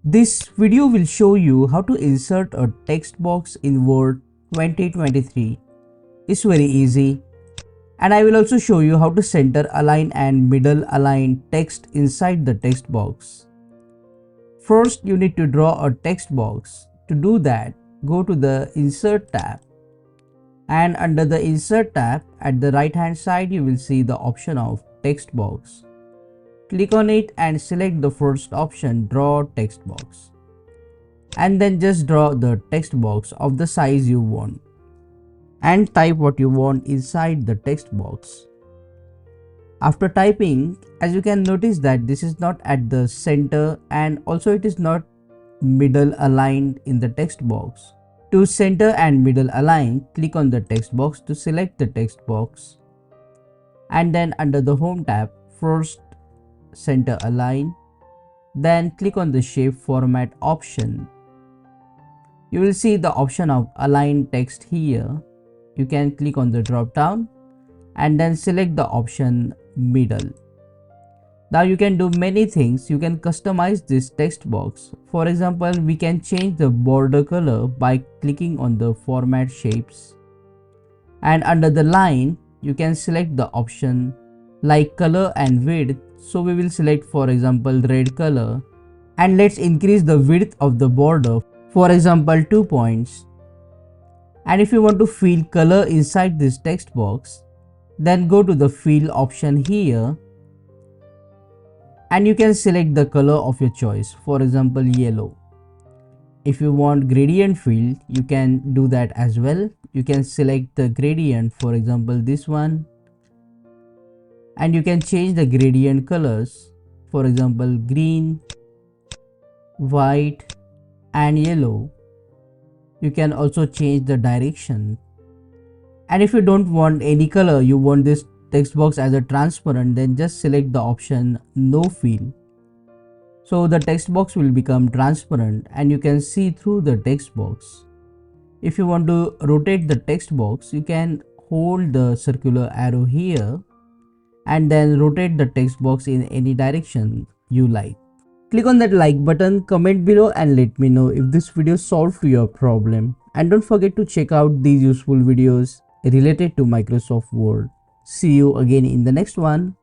This video will show you how to insert a text box in Word 2023. It's very easy. And I will also show you how to center align and middle align text inside the text box. First, you need to draw a text box. To do that, go to the Insert tab. And under the Insert tab, at the right hand side, you will see the option of text box. Click on it and select the first option, draw text box. And then just draw the text box of the size you want. And type what you want inside the text box. After typing, as you can notice that this is not at the center and also it is not middle aligned in the text box. To center and middle align, click on the text box to select the text box. And then under the Home tab, first center align, then click on the shape format option. You will see the option of align text here. You can click on the drop down and then select the option middle. Now you can do many things. You can customize this text box. For example, we can change the border color by clicking on the format shapes. And under the line, you can select the option like color and width. So we will select, for example, red color, and let's increase the width of the border, for example 2 points. And if you want to fill color inside this text box, then go to the fill option here and you can select the color of your choice, for example yellow. If you want gradient fill, you can do that as well. You can select the gradient, for example this one, and you can change the gradient colors, for example green, white and yellow. You can also change the direction. And if you don't want any color, you want this text box as a transparent, then just select the option no fill. So the text box will become transparent and you can see through the text box. If you want to rotate the text box, you can hold the circular arrow here and then rotate the text box in any direction you like. Click on that like button, comment below and let me know if this video solved your problem. And don't forget to check out these useful videos related to Microsoft Word. See you again in the next one.